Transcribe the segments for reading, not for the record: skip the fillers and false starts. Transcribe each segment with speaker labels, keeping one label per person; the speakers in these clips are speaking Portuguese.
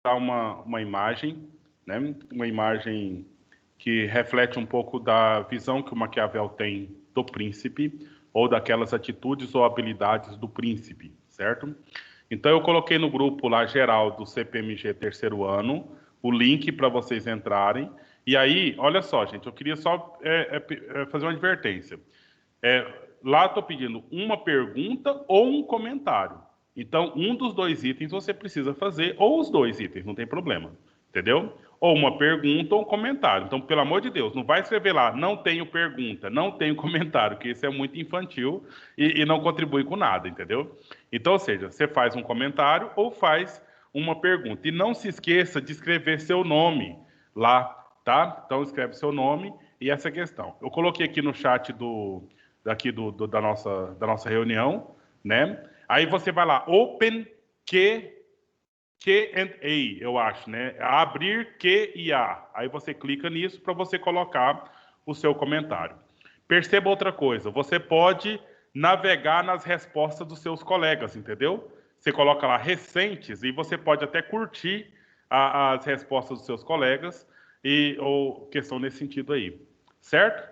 Speaker 1: uma imagem, né? Uma imagem que reflete um pouco da visão que o Maquiavel tem do príncipe, ou daquelas atitudes ou habilidades do príncipe, certo? Então, eu coloquei no grupo lá geral do CPMG terceiro ano o link para vocês entrarem. E aí, olha só, gente, eu queria só fazer uma advertência. Lá estou pedindo uma pergunta ou um comentário. Então, um dos dois itens você precisa fazer, ou os dois itens, não tem problema. Entendeu? Ou uma pergunta ou um comentário. Então, pelo amor de Deus, não vai escrever lá, não tenho pergunta, não tenho comentário, que isso é muito infantil e não contribui com nada, entendeu? Então, ou seja, você faz um comentário ou faz uma pergunta. E não se esqueça de escrever seu nome lá, tá? Então, escreve seu nome e essa questão. Eu coloquei aqui no chat da nossa reunião, né? Aí você vai lá, Open Q&A, eu acho, né? Abrir Q e A. Aí você clica nisso para você colocar o seu comentário. Perceba outra coisa, você pode navegar nas respostas dos seus colegas, entendeu? Você coloca lá recentes e você pode até curtir as respostas dos seus colegas ou questão nesse sentido aí, certo?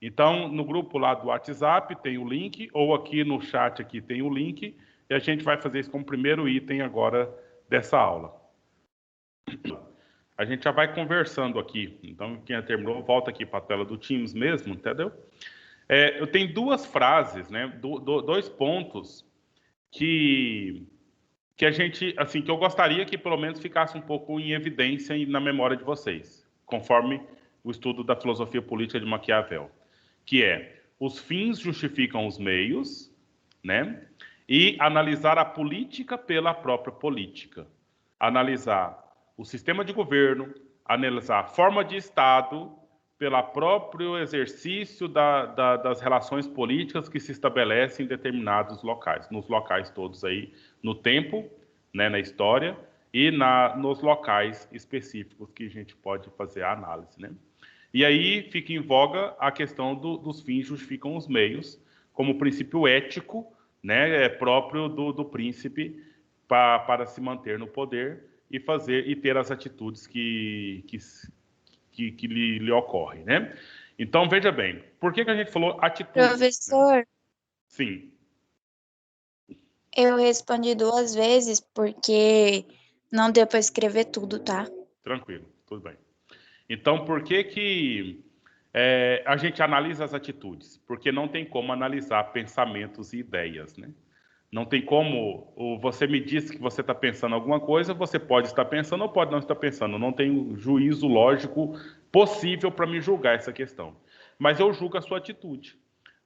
Speaker 1: Então, no grupo lá do WhatsApp tem o link, ou aqui no chat aqui tem o link, e a gente vai fazer isso como primeiro item agora dessa aula. A gente já vai conversando aqui. Então, quem já terminou, volta aqui para a tela do Teams mesmo, entendeu? Eu tenho duas frases, né? Dois pontos que a gente, assim, que eu gostaria que pelo menos ficasse um pouco em evidência na memória de vocês, conforme o estudo da filosofia política de Maquiavel, que é: os fins justificam os meios, né? E analisar a política pela própria política. Analisar o sistema de governo, analisar a forma de Estado pelo próprio exercício das relações políticas que se estabelecem em determinados locais, nos locais todos aí, no tempo, né, na história, e nos locais específicos que a gente pode fazer a análise, né? E aí fica em voga a questão dos fins justificam os meios, como princípio ético, né, próprio do príncipe para se manter no poder e fazer e ter as atitudes que lhe ocorrem, né? Então, veja bem, por que a gente falou atitudes, né?
Speaker 2: Professor,
Speaker 1: Sim,
Speaker 2: eu respondi 2 vezes porque não deu para escrever tudo, tá?
Speaker 1: tranquilo, tudo bem. Então, por que a gente analisa as atitudes? Porque não tem como analisar pensamentos e ideias, né? Não tem como, você me disse que você está pensando alguma coisa, você pode estar pensando ou pode não estar pensando. Não tem um juízo lógico possível para me julgar essa questão. Mas eu julgo a sua atitude,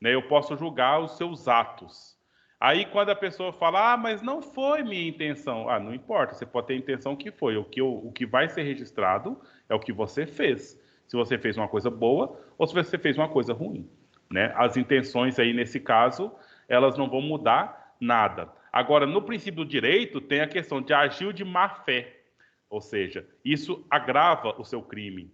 Speaker 1: né? Eu posso julgar os seus atos. Aí quando a pessoa fala, mas não foi minha intenção. Não importa, você pode ter a intenção que foi. O que vai ser registrado é o que você fez. Se você fez uma coisa boa ou se você fez uma coisa ruim, né? As intenções aí, nesse caso, elas não vão mudar nada. Agora, no princípio do direito, tem a questão de agir de má fé. Ou seja, isso agrava o seu crime.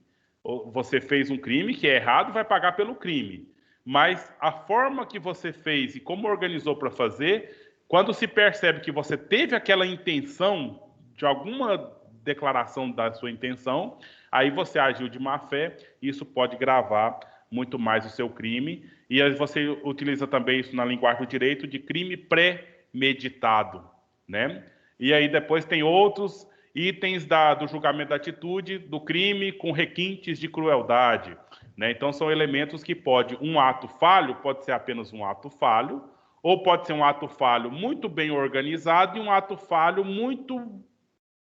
Speaker 1: Você fez um crime que é errado, vai pagar pelo crime. Mas a forma que você fez e como organizou para fazer, quando se percebe que você teve aquela intenção de alguma declaração da sua intenção, aí você agiu de má fé, e isso pode gravar muito mais o seu crime. E aí você utiliza também isso na linguagem do direito de crime premeditado, né? E aí depois tem outros itens do julgamento da atitude do crime com requintes de crueldade, né? Então são elementos que um ato falho pode ser apenas um ato falho, ou pode ser um ato falho muito bem organizado e um ato falho muito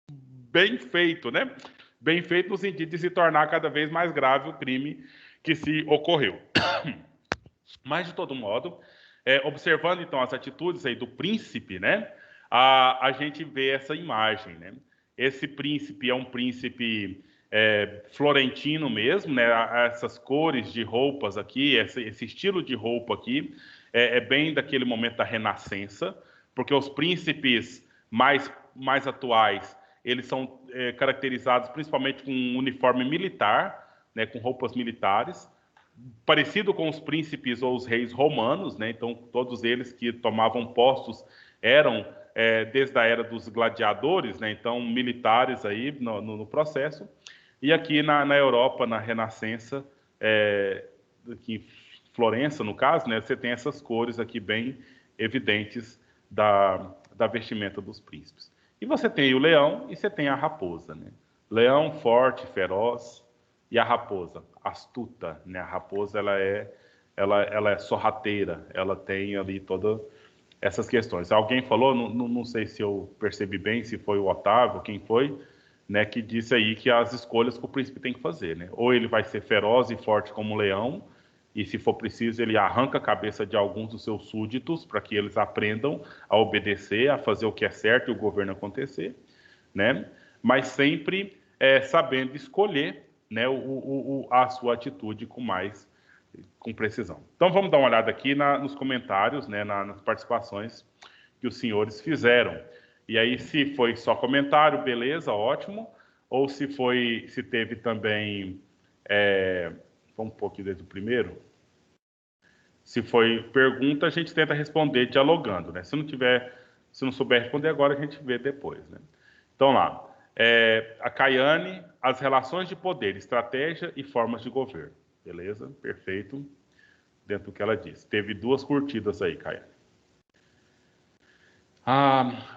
Speaker 1: bem feito, né? Bem feito no sentido de se tornar cada vez mais grave o crime que se ocorreu. Mas, de todo modo, observando então as atitudes aí do príncipe, né? A gente vê essa imagem, né? Esse príncipe é um príncipe florentino mesmo, né? Essas cores de roupas aqui, esse estilo de roupa aqui, é bem daquele momento da Renascença, porque os príncipes mais atuais, eles são caracterizados principalmente com um uniforme militar, né? Com roupas militares, parecido com os príncipes ou os reis romanos, né? Então todos eles que tomavam postos eram desde a era dos gladiadores, né? Então militares aí no processo. E aqui na Europa, na Renascença, aqui em Florença, no caso, né? Você tem essas cores aqui bem evidentes da vestimenta dos príncipes. E você tem o leão e você tem a raposa, né? Leão forte, feroz, e a raposa astuta, né? A raposa ela é sorrateira, ela tem ali todas essas questões. Alguém falou, não sei se eu percebi bem, se foi o Otávio, quem foi, né? Que disse aí que as escolhas que o príncipe tem que fazer, né? Ou ele vai ser feroz e forte como um leão, e se for preciso ele arranca a cabeça de alguns dos seus súditos para que eles aprendam a obedecer, a fazer o que é certo e o governo acontecer, né? Mas sempre sabendo escolher, né, a sua atitude com precisão. Então vamos dar uma olhada aqui nos comentários, né, nas participações que os senhores fizeram. E aí se foi só comentário, beleza, ótimo. Ou se teve também vamos um pouquinho desde o primeiro. Se foi pergunta, a gente tenta responder dialogando, né? Se não souber responder agora, a gente vê depois, né? Então lá, a Caiane, as relações de poder, estratégia e formas de governo. Beleza? Perfeito. Dentro do que ela disse. Teve 2 curtidas aí, Caiane.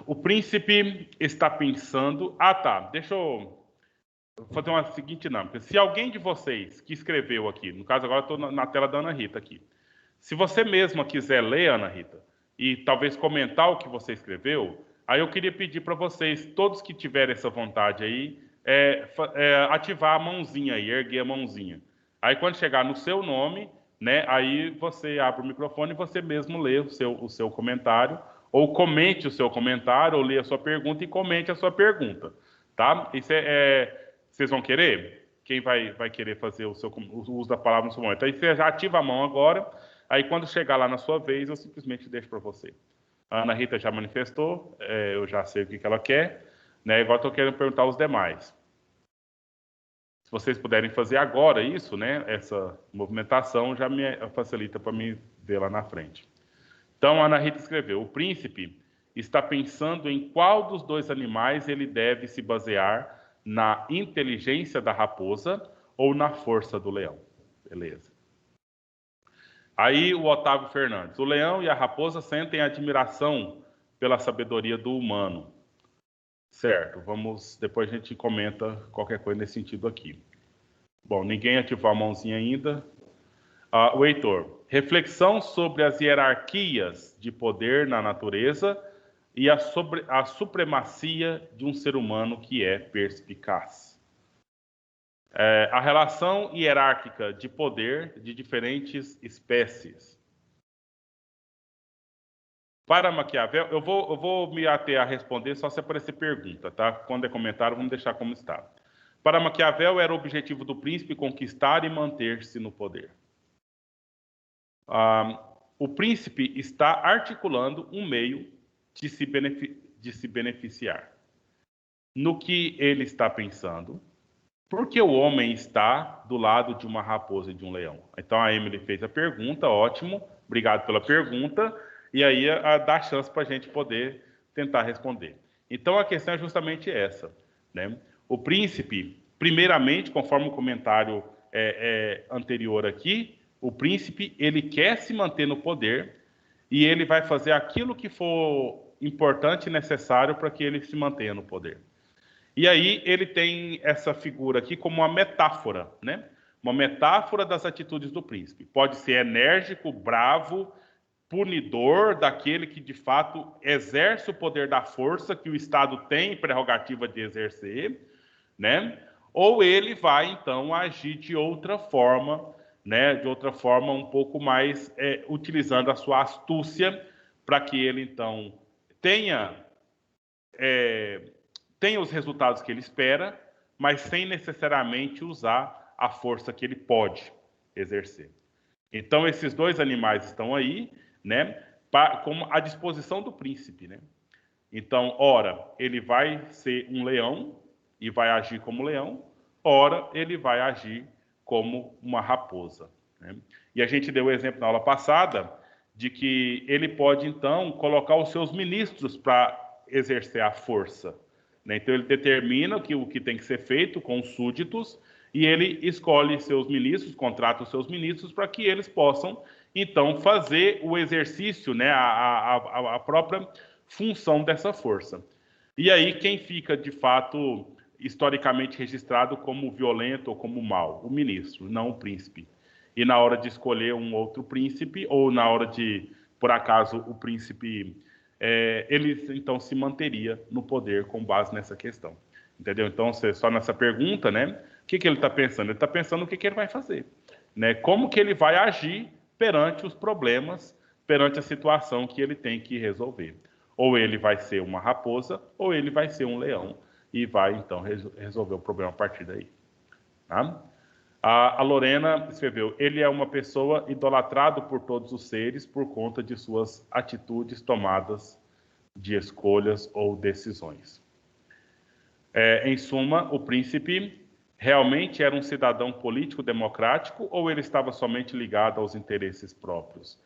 Speaker 1: O príncipe está pensando... tá. Deixa eu fazer uma seguinte dinâmica. Se alguém de vocês que escreveu aqui, no caso agora eu estou na tela da Ana Rita aqui, se você mesma quiser ler, Ana Rita, e talvez comentar o que você escreveu, aí eu queria pedir para vocês, todos que tiverem essa vontade aí, ativar a mãozinha aí, erguer a mãozinha. Aí quando chegar no seu nome, né, aí você abre o microfone e você mesmo lê o seu comentário, ou comente o seu comentário, ou lê a sua pergunta e comente a sua pergunta, tá? Isso vocês vão querer? Quem vai querer fazer o uso da palavra no seu momento? Aí você já ativa a mão agora, aí quando chegar lá na sua vez, eu simplesmente deixo para você. A Ana Rita já manifestou, eu já sei o que ela quer, né? Agora estou querendo perguntar aos demais. Se vocês puderem fazer agora isso, né? Essa movimentação já me facilita para me ver lá na frente. Então, a Ana Rita escreveu: o príncipe está pensando em qual dos 2 animais ele deve se basear, na inteligência da raposa ou na força do leão. Beleza. Aí o Otávio Fernandes: o leão e a raposa sentem admiração pela sabedoria do humano. Certo, depois a gente comenta qualquer coisa nesse sentido aqui. Bom, ninguém ativou a mãozinha ainda. O Heitor: reflexão sobre as hierarquias de poder na natureza e a supremacia de um ser humano que é perspicaz. A relação hierárquica de poder de diferentes espécies. Para Maquiavel, eu vou me ater a responder só se aparecer pergunta, tá? Quando é comentário, vamos deixar como está. Para Maquiavel, era o objetivo do príncipe conquistar e manter-se no poder. O príncipe está articulando um meio de se beneficiar. No que ele está pensando, porque o homem está do lado de uma raposa e de um leão. Então a Emily fez a pergunta, ótimo, obrigado pela pergunta, e aí dá chance para a gente poder tentar responder. Então a questão é justamente essa, né? O príncipe, primeiramente, conforme o comentário anterior aqui, o príncipe ele quer se manter no poder e ele vai fazer aquilo que for importante e necessário para que ele se mantenha no poder. E aí ele tem essa figura aqui como uma metáfora, né? Uma metáfora das atitudes do príncipe. Pode ser enérgico, bravo, punidor, daquele que de fato exerce o poder da força que o Estado tem prerrogativa de exercer, né? Ou ele vai então agir de outra forma, né? De outra forma um pouco mais utilizando a sua astúcia para que ele então tenha os resultados que ele espera, mas sem necessariamente usar a força que ele pode exercer. Então, esses 2 animais estão aí, né, como à disposição do príncipe, né? Então, ora, ele vai ser um leão e vai agir como leão, ora, ele vai agir como uma raposa, né? E a gente deu o exemplo na aula passada de que ele pode, então, colocar os seus ministros para exercer a força, né? Então, ele determina o que tem que ser feito com os súditos e ele escolhe seus ministros, contrata os seus ministros para que eles possam, então, fazer o exercício, né, a própria função dessa força. E aí, quem fica, de fato, historicamente registrado como violento ou como mau? O ministro, não o príncipe. E na hora de escolher um outro príncipe, ou na hora de, por acaso, o príncipe, ele então se manteria no poder com base nessa questão. Entendeu? Então, só nessa pergunta, né? O que ele está pensando? Ele está pensando o que ele vai fazer, né? Como que ele vai agir perante os problemas, perante a situação que ele tem que resolver. Ou ele vai ser uma raposa, ou ele vai ser um leão, e vai, então, resolver o problema a partir daí. Tá? A Lorena escreveu, ele é uma pessoa idolatrado por todos os seres por conta de suas atitudes tomadas de escolhas ou decisões. Em suma, o príncipe realmente era um cidadão político democrático ou ele estava somente ligado aos interesses próprios?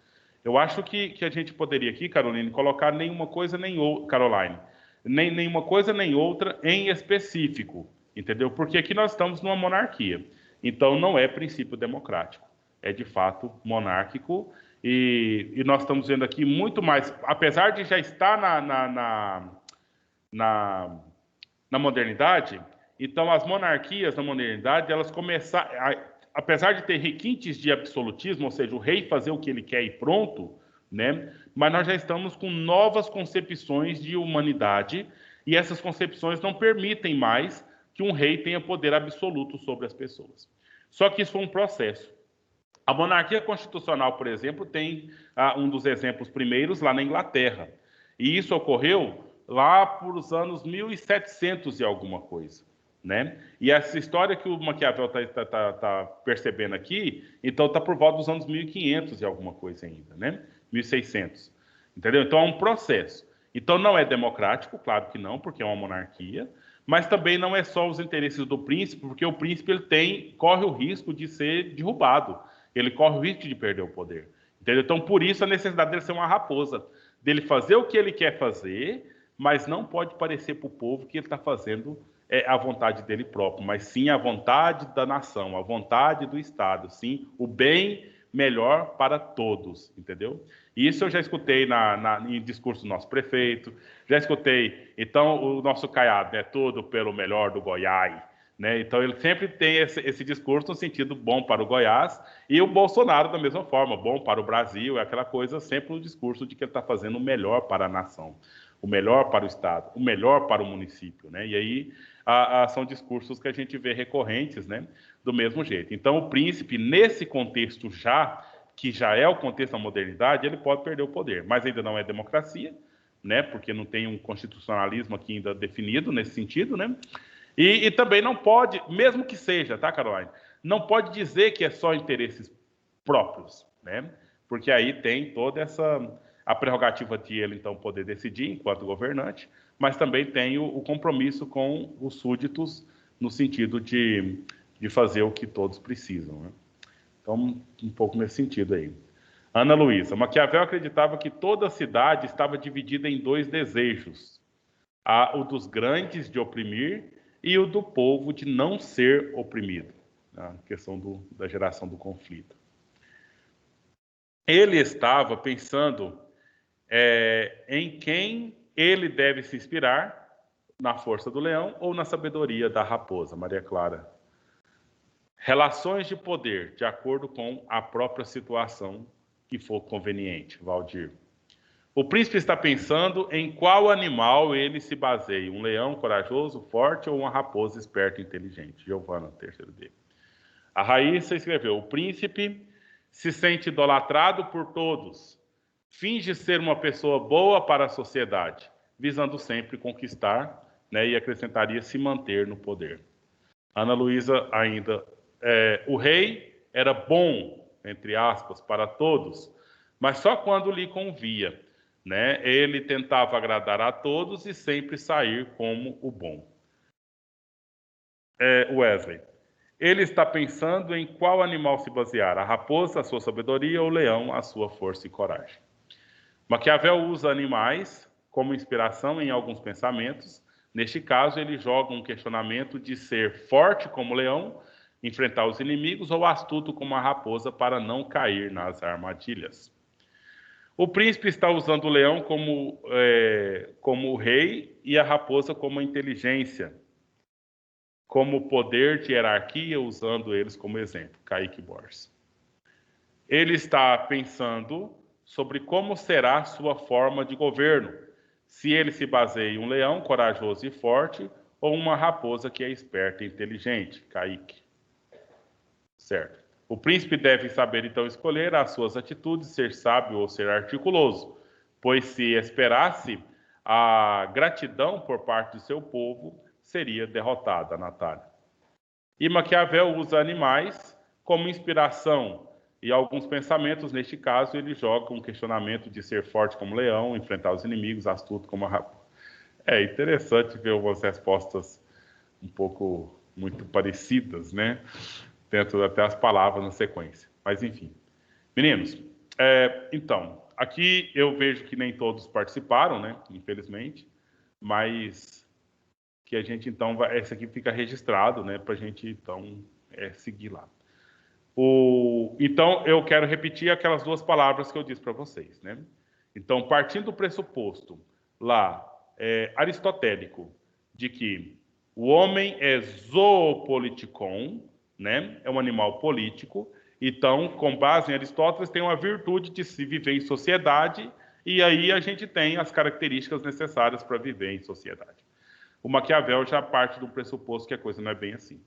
Speaker 1: Eu acho que a gente poderia aqui, Caroline, colocar nenhuma coisa nem outra, Caroline, nenhuma coisa nem outra em específico, entendeu? Porque aqui nós estamos numa monarquia, então não é princípio democrático, é de fato monárquico e nós estamos vendo aqui muito mais, apesar de já estar na modernidade, então as monarquias na modernidade, elas começaram, apesar de ter requintes de absolutismo, ou seja, o rei fazer o que ele quer e pronto, né? Mas nós já estamos com novas concepções de humanidade e essas concepções não permitem mais que um rei tenha poder absoluto sobre as pessoas. Só que isso foi um processo. A monarquia constitucional, por exemplo, tem um dos exemplos primeiros lá na Inglaterra. E isso ocorreu lá por os anos 1700 e alguma coisa, né? E essa história que o Maquiavel está percebendo aqui, então está por volta dos anos 1500 e alguma coisa ainda, né? 1600, entendeu? Então é um processo. Então não é democrático, claro que não, porque é uma monarquia, mas também não é só os interesses do príncipe, porque o príncipe ele corre o risco de ser derrubado, ele corre o risco de perder o poder, entendeu? Então por isso a necessidade dele ser uma raposa, dele fazer o que ele quer fazer, mas não pode parecer para o povo que ele está fazendo a vontade dele próprio, mas sim a vontade da nação, a vontade do Estado, sim, o bem melhor para todos, entendeu? Isso eu já escutei em discurso do nosso prefeito, já escutei, então, o nosso Caiado, né, tudo pelo melhor do Goiás, né? Então ele sempre tem esse discurso no sentido bom para o Goiás, e o Bolsonaro da mesma forma, bom para o Brasil, é aquela coisa sempre no discurso de que ele está fazendo o melhor para a nação, o melhor para o Estado, o melhor para o município, né? E aí são discursos que a gente vê recorrentes, né? Do mesmo jeito. Então, o príncipe, nesse contexto que já é o contexto da modernidade, ele pode perder o poder, mas ainda não é democracia, né? Porque não tem um constitucionalismo aqui ainda definido nesse sentido, né? E também não pode, mesmo que seja, tá, Caroline? Não pode dizer que é só interesses próprios, né? Porque aí tem toda a prerrogativa de ele, então, poder decidir enquanto governante, mas também tem o compromisso com os súditos no sentido de fazer o que todos precisam, né? Então, um pouco nesse sentido aí. Ana Luísa, Maquiavel acreditava que toda a cidade estava dividida em dois desejos, o dos grandes de oprimir e o do povo de não ser oprimido, a questão da geração do conflito. Ele estava pensando em quem ele deve se inspirar, na força do leão ou na sabedoria da raposa, Maria Clara. Relações de poder, de acordo com a própria situação que for conveniente, Valdir. O príncipe está pensando em qual animal ele se baseia, um leão corajoso, forte ou uma raposa esperta e inteligente. Giovana, terceiro dele. A Raíssa escreveu, o príncipe se sente idolatrado por todos, finge ser uma pessoa boa para a sociedade, visando sempre conquistar, né, e acrescentaria se manter no poder. Ana Luísa ainda, o rei era bom, entre aspas, para todos, mas só quando lhe convia, né? Ele tentava agradar a todos e sempre sair como o bom. Wesley, ele está pensando em qual animal se basear, a raposa, a sua sabedoria, ou o leão, a sua força e coragem. Maquiavel usa animais como inspiração em alguns pensamentos. Neste caso, ele joga um questionamento de ser forte como leão, enfrentar os inimigos, ou astuto como a raposa para não cair nas armadilhas. O príncipe está usando o leão como o rei e a raposa como a inteligência, como poder de hierarquia, usando eles como exemplo. Kaique Borges. Ele está pensando sobre como será sua forma de governo, se ele se baseia em um leão corajoso e forte ou uma raposa que é esperta e inteligente. Kaique. Certo. O príncipe deve saber, então, escolher as suas atitudes, ser sábio ou ser articuloso, pois se esperasse a gratidão por parte do seu povo, seria derrotada, Natália. E Maquiavel usa animais como inspiração e alguns pensamentos. Neste caso, ele joga um questionamento de ser forte como leão, enfrentar os inimigos, astuto como a raposa. É interessante ver umas respostas um pouco muito parecidas, né? Dentro até as palavras na sequência. Mas, enfim. Meninos, então, aqui eu vejo que nem todos participaram, né? Infelizmente. Mas que a gente, então, esse aqui fica registrado, né? Para a gente, então, seguir lá. Então, eu quero repetir aquelas duas palavras que eu disse para vocês, né? Então, partindo do pressuposto lá, aristotélico, de que o homem é zoopolitikon, né? É um animal político. Então, com base em Aristóteles, tem uma virtude de se viver em sociedade, e aí a gente tem as características necessárias para viver em sociedade. O Maquiavel já parte do pressuposto que a coisa não é bem assim.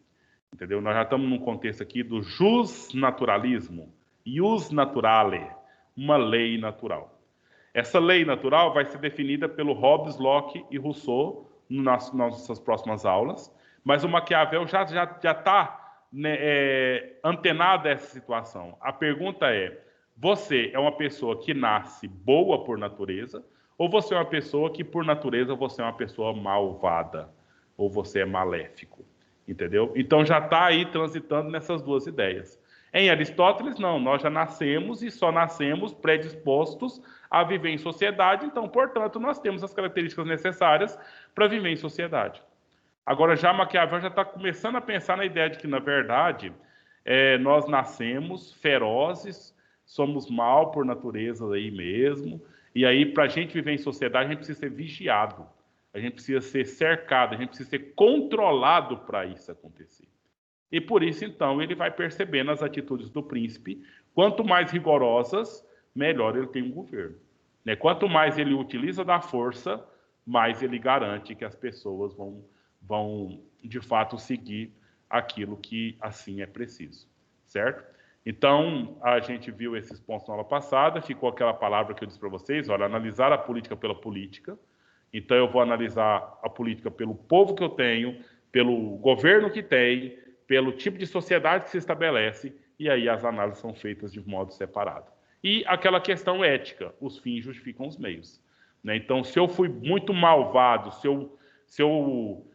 Speaker 1: Entendeu? Nós já estamos num contexto aqui do jus naturalismo, ius naturale, uma lei natural. Essa lei natural vai ser definida pelo Hobbes, Locke e Rousseau nas nossas próximas aulas, mas o Maquiavel já está, né, antenado a essa situação. A pergunta é: você é uma pessoa que nasce boa por natureza, ou você é uma pessoa que, por natureza, você é uma pessoa malvada, ou você é maléfico? Entendeu? Então já está aí transitando nessas duas ideias. Em Aristóteles, não, nós já nascemos e só nascemos predispostos a viver em sociedade, então, portanto, nós temos as características necessárias para viver em sociedade. Agora, já Maquiavel já está começando a pensar na ideia de que, na verdade, nós nascemos ferozes, somos mal por natureza aí mesmo, e aí, para a gente viver em sociedade, a gente precisa ser vigiado, a gente precisa ser cercado, a gente precisa ser controlado para isso acontecer. E por isso, então, ele vai percebendo as atitudes do príncipe. Quanto mais rigorosas, melhor ele tem um governo. Né? Quanto mais ele utiliza da força, mais ele garante que as pessoas vão de fato, seguir aquilo que assim é preciso. Certo? Então, a gente viu esses pontos na aula passada. Ficou aquela palavra que eu disse para vocês, olha, analisar a política pela política. Então, eu vou analisar a política pelo povo que eu tenho, pelo governo que tem, pelo tipo de sociedade que se estabelece, e aí as análises são feitas de modo separado. E aquela questão ética, os fins justificam os meios. Né? Então, se eu fui muito malvado, se eu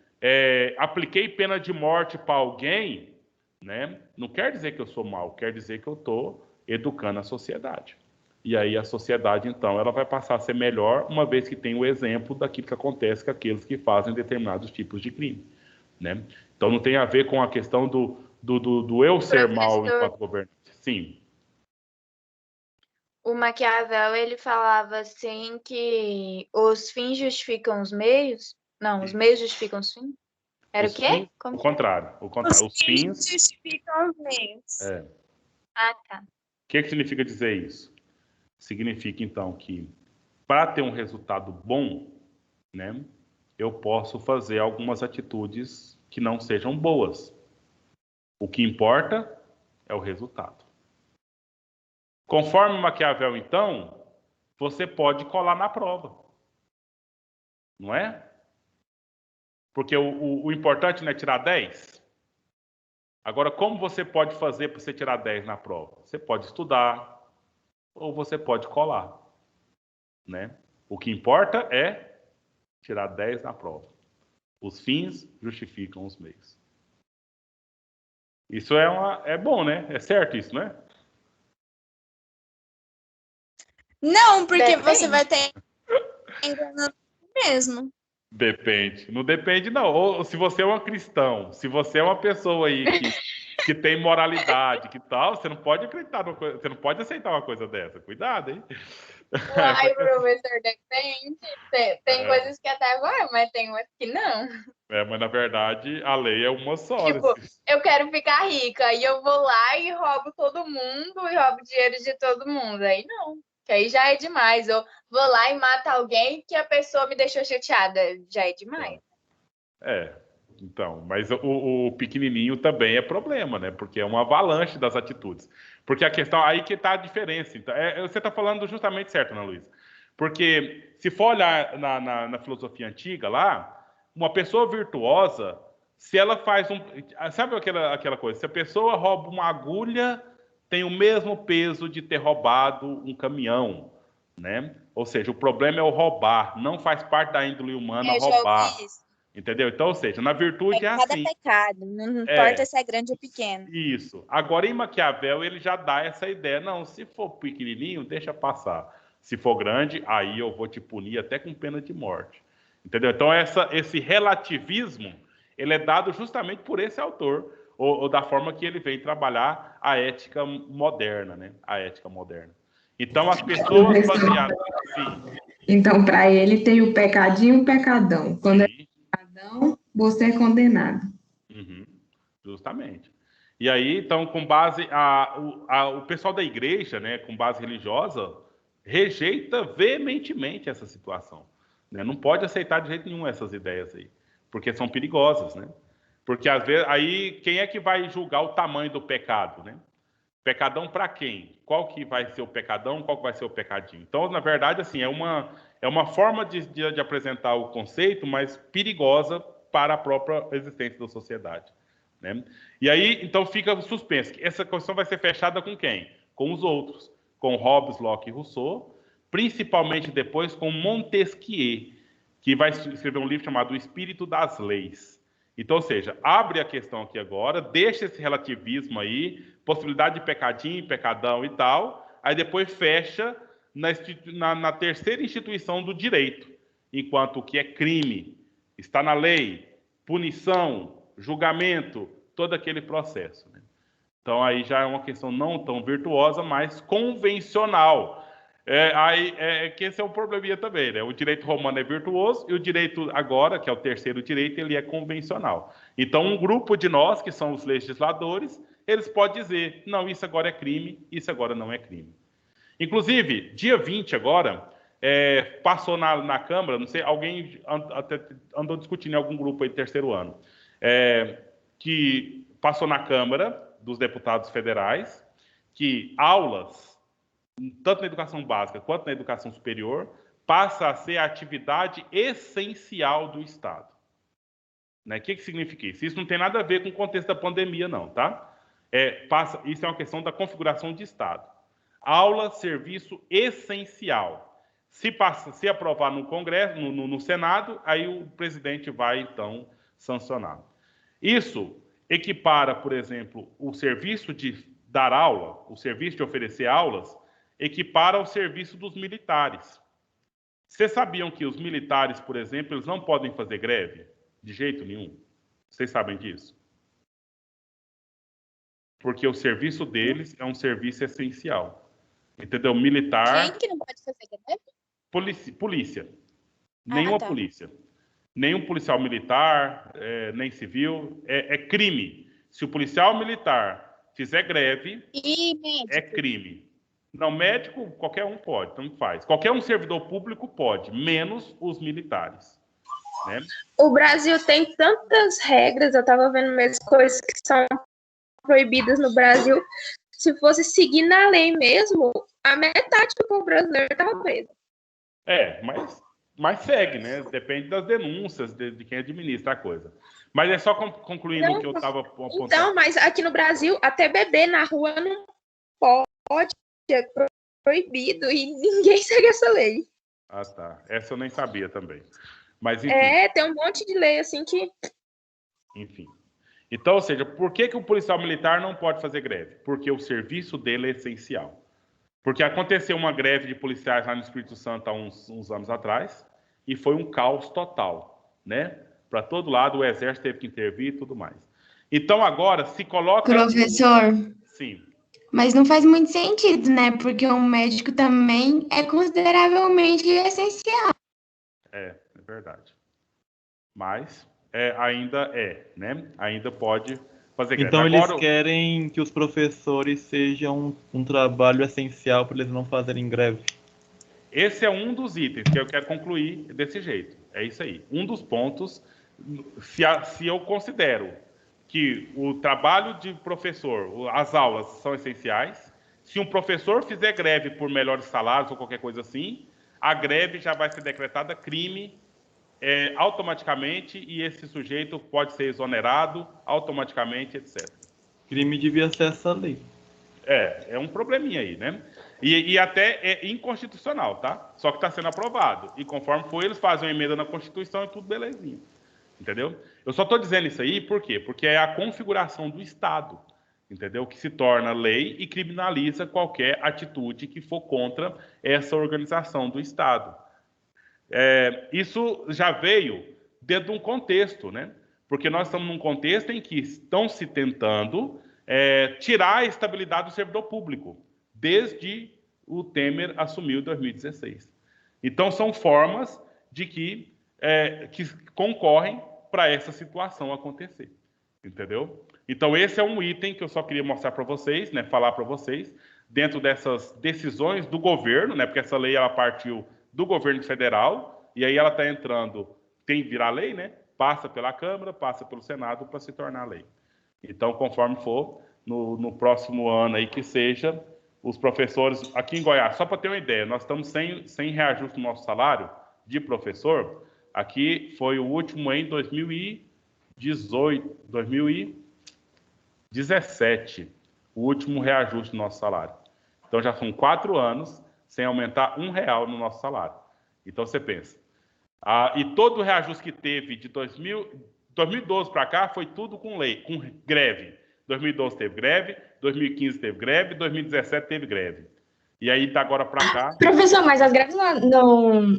Speaker 1: apliquei pena de morte para alguém, né? Não quer dizer que eu sou mal, quer dizer que eu estou educando a sociedade. E aí a sociedade, então, ela vai passar a ser melhor, uma vez que tem o exemplo daquilo que acontece com aqueles que fazem determinados tipos de crime. Né? Então não tem a ver com a questão do eu ser mal enquanto governante. Sim.
Speaker 2: O Maquiavel, ele falava assim que os fins justificam os meios? Não, os meios justificam os fins? Era o quê?
Speaker 1: O contrário. Os fins
Speaker 2: justificam os meios. Ah, tá.
Speaker 1: O que significa dizer isso? Significa, então, que para ter um resultado bom, né, eu posso fazer algumas atitudes que não sejam boas. O que importa é o resultado. Conforme Maquiavel, então, você pode colar na prova. Não é? Porque o importante não é tirar 10. Agora, como você pode fazer para você tirar 10 na prova? Você pode estudar ou você pode colar. Né? O que importa é tirar 10 na prova. Os fins justificam os meios. Isso é bom, né? É certo isso, não é?
Speaker 2: Não, porque você vai ter mesmo.
Speaker 1: Depende. Não depende, não. Ou se você é um cristão, se você é uma pessoa aí que tem moralidade, que tal, você não pode acreditar numa coisa, você não pode aceitar uma coisa dessa. Cuidado, hein?
Speaker 2: Uai, professor, depende. Tem coisas que até agora, mas tem umas que não.
Speaker 1: Mas na verdade a lei é uma só.
Speaker 2: Tipo, eu quero ficar rica e eu vou lá e roubo todo mundo e roubo dinheiro de todo mundo. Aí não, que aí já é demais. Eu vou lá e mato alguém que a pessoa me deixou chateada. Já é demais.
Speaker 1: Então, mas o pequenininho também é problema, né? Porque é uma avalanche das atitudes. Porque a questão, aí que está a diferença. Então, você está falando justamente certo, Ana Luísa. Porque se for olhar na filosofia antiga lá, uma pessoa virtuosa, se ela faz um... Sabe aquela coisa? Se a pessoa rouba uma agulha, tem o mesmo peso de ter roubado um caminhão, né? Ou seja, o problema é o roubar. Não faz parte da índole humana
Speaker 2: Eu já
Speaker 1: roubar.
Speaker 2: ouvi isso.
Speaker 1: Entendeu? Então, ou seja, na virtude é
Speaker 2: Cada
Speaker 1: assim.
Speaker 2: pecado, não importa se é grande ou pequeno.
Speaker 1: Isso. Agora, em Maquiavel, ele já dá essa ideia. Não, se for pequenininho, deixa passar. Se for grande, aí eu vou te punir até com pena de morte. Entendeu? Então, esse relativismo, ele é dado justamente por esse autor, ou da forma que ele vem trabalhar a ética moderna, né? A ética moderna. Então, as pessoas baseadas... Sim.
Speaker 3: Então, para ele, tem o pecadinho e o pecadão. Quando é pecadão, você é condenado.
Speaker 1: Justamente. E aí, então, com base... o pessoal da igreja, né, com base religiosa, rejeita veementemente essa situação. Né? Não pode aceitar de jeito nenhum essas ideias aí, porque são perigosas, né? Porque, às vezes, aí, quem é que vai julgar o tamanho do pecado, né? Pecadão para quem? Qual que vai ser o pecadão? Qual que vai ser o pecadinho? Então, na verdade, assim, é uma forma de apresentar o conceito, mas perigosa para a própria existência da sociedade. Né? E aí, então, fica suspenso. Essa questão vai ser fechada com quem? Com os outros. Com Hobbes, Locke e Rousseau, principalmente depois com Montesquieu, que vai escrever um livro chamado O Espírito das Leis. Então, ou seja, abre a questão aqui agora, deixa esse relativismo aí, possibilidade de pecadinho, pecadão e tal, aí depois fecha na terceira instituição do direito, enquanto o que é crime está na lei, punição, julgamento, todo aquele processo. Né? Então, aí já é uma questão não tão virtuosa, mas convencional. Que esse é um probleminha também, né? O direito romano é virtuoso e o direito agora, que é o terceiro direito, ele é convencional. Então, um grupo de nós, que são os legisladores, eles podem dizer, não, isso agora é crime, isso agora não é crime. Inclusive, dia 20 agora, passou na Câmara, não sei, alguém até andou discutindo em algum grupo aí de terceiro ano, que passou na Câmara dos Deputados Federais, que aulas, tanto na educação básica quanto na educação superior, passa a ser a atividade essencial do Estado. Né? O que significa isso? Isso não tem nada a ver com o contexto da pandemia, não, tá? Isso é uma questão da configuração de Estado. Aula, serviço essencial. Se aprovar no Congresso, no Senado, aí o presidente vai, então, sancionar. Isso equipara, por exemplo, o serviço de dar aula, o serviço de oferecer aulas, equipara ao serviço dos militares. Vocês sabiam que os militares, por exemplo, eles não podem fazer greve? De jeito nenhum. Vocês sabem disso? Porque o serviço deles é um serviço essencial. Entendeu? Militar...
Speaker 2: Quem que não pode fazer greve?
Speaker 1: Polícia. Nenhuma polícia. Nenhum policial militar, nem civil. É crime. Se o policial militar fizer greve, é crime. Não, médico, qualquer um pode, tanto faz. Qualquer um servidor público pode, menos os militares. Né?
Speaker 4: O Brasil tem tantas regras, eu estava vendo mesmo coisas que são proibidas no Brasil. Se fosse seguir na lei mesmo, a metade do povo brasileiro estava preso.
Speaker 1: Mas segue, né? Depende das denúncias de quem administra a coisa. Mas é só concluindo o que eu estava apontando.
Speaker 4: Então, mas aqui no Brasil, até beber na rua não pode, é proibido, e ninguém segue essa lei.
Speaker 1: Ah, tá. Essa eu nem sabia também. Mas, enfim.
Speaker 4: Tem um monte de lei assim que...
Speaker 1: Enfim. Então, ou seja, por que o policial militar não pode fazer greve? Porque o serviço dele é essencial. Porque aconteceu uma greve de policiais lá no Espírito Santo há uns anos atrás, e foi um caos total, né? Para todo lado, o exército teve que intervir e tudo mais. Então, agora, se coloca...
Speaker 3: Professor,
Speaker 1: Sim.
Speaker 3: mas não faz muito sentido, né? Porque um médico também é consideravelmente essencial.
Speaker 1: É verdade. Mas ainda né? Ainda pode fazer greve.
Speaker 5: Então
Speaker 1: Agora,
Speaker 5: eles querem que os professores sejam um trabalho essencial para eles não fazerem greve.
Speaker 1: esse é um dos itens que eu quero concluir desse jeito. É isso aí. Um dos pontos, se eu considero que o trabalho de professor, as aulas são essenciais, se um professor fizer greve por melhores salários ou qualquer coisa assim, a greve já vai ser decretada crime automaticamente e esse sujeito pode ser exonerado automaticamente, etc.
Speaker 5: Crime devia ser essa lei.
Speaker 1: É um probleminha aí, né? E até é inconstitucional, tá? Só que está sendo aprovado. E conforme for, eles fazem uma emenda na Constituição e tudo belezinha. Entendeu? Eu só estou dizendo isso aí, por quê? Porque é a configuração do Estado, entendeu? Que se torna lei e criminaliza qualquer atitude que for contra essa organização do Estado. Isso já veio dentro de um contexto, né? Porque nós estamos num contexto em que estão se tentando tirar a estabilidade do servidor público, desde o Temer assumiu em 2016. Então, são formas de que concorrem para essa situação acontecer, entendeu? Então, esse é um item que eu só queria mostrar para vocês, né? Falar para vocês, dentro dessas decisões do governo, né? Porque essa lei ela partiu do governo federal, e aí ela está entrando, tem que virar lei, né? Passa pela Câmara, passa pelo Senado para se tornar lei. Então, conforme for, no próximo ano aí que seja, os professores, aqui em Goiás, só para ter uma ideia, nós estamos sem reajuste no nosso salário de professor, aqui foi o último em 2017, o último reajuste do nosso salário. Então, já são 4 anos sem aumentar R$1 no nosso salário. Então, você pensa. E todo o reajuste que teve de 2012 para cá foi tudo com lei, com greve. 2012 teve greve, 2015 teve greve, 2017 teve greve. E aí, da agora para cá...
Speaker 3: Professor, mas as greves não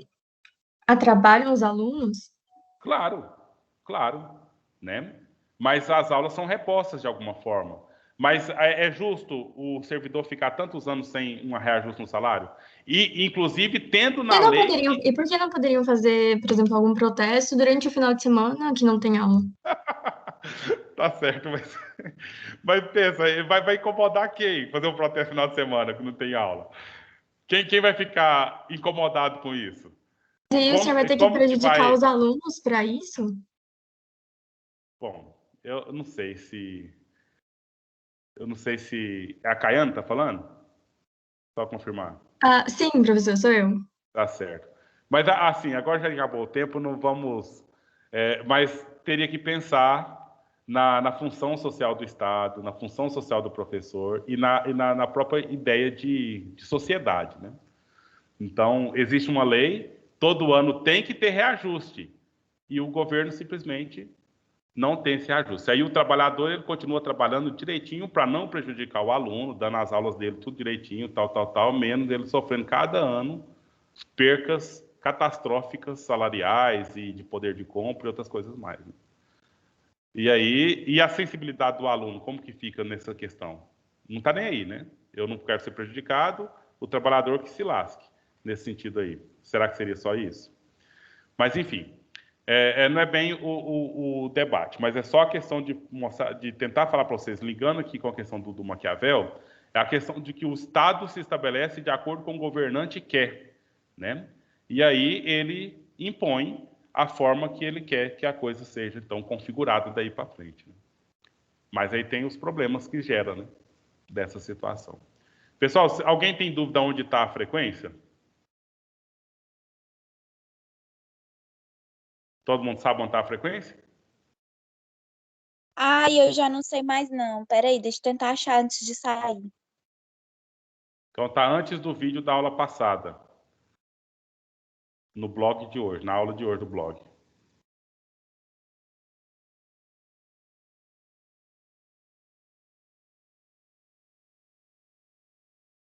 Speaker 3: atrapalham os alunos?
Speaker 1: Claro, né? Mas as aulas são repostas de alguma forma. Mas é justo o servidor ficar tantos anos sem um reajuste no salário? E, inclusive, tendo na lei...
Speaker 3: E por que não poderiam fazer, por exemplo, algum protesto durante o final de semana que não tem aula?
Speaker 1: Tá certo, mas pensa, vai incomodar quem? Fazer um protesto no final de semana que não tem aula? Quem vai ficar incomodado com isso?
Speaker 3: E o senhor vai ter que prejudicar
Speaker 1: vai...
Speaker 3: os alunos para isso?
Speaker 1: Bom, eu não sei se... É a Caiane que tá falando? Só confirmar.
Speaker 3: Sim, professor, sou eu.
Speaker 1: Tá certo. Mas, assim, agora já acabou o tempo, não vamos... mas teria que pensar na função social do Estado, na função social do professor e na própria ideia de sociedade, né? Então, existe uma lei, todo ano tem que ter reajuste, e o governo simplesmente não tem esse reajuste. Aí o trabalhador ele continua trabalhando direitinho para não prejudicar o aluno, dando as aulas dele tudo direitinho, tal, menos ele sofrendo cada ano percas catastróficas salariais e de poder de compra e outras coisas mais, né? E a sensibilidade do aluno, como que fica nessa questão? Não está nem aí, né? Eu não quero ser prejudicado, o trabalhador que se lasque, nesse sentido aí. Será que seria só isso? Mas, enfim, não é bem o debate, mas é só a questão de tentar falar para vocês, ligando aqui com a questão do Maquiavel, é a questão de que o Estado se estabelece de acordo com o governante quer, né? E aí ele impõe a forma que ele quer que a coisa seja, então, configurada daí para frente, né? Mas aí tem os problemas que gera, né, dessa situação. Pessoal, alguém tem dúvida onde está a frequência? Todo mundo sabe onde está a frequência?
Speaker 6: Eu já não sei mais não. Peraí, deixa eu tentar achar antes de sair.
Speaker 1: Então está antes do vídeo da aula passada. No blog de hoje, na aula de hoje do blog.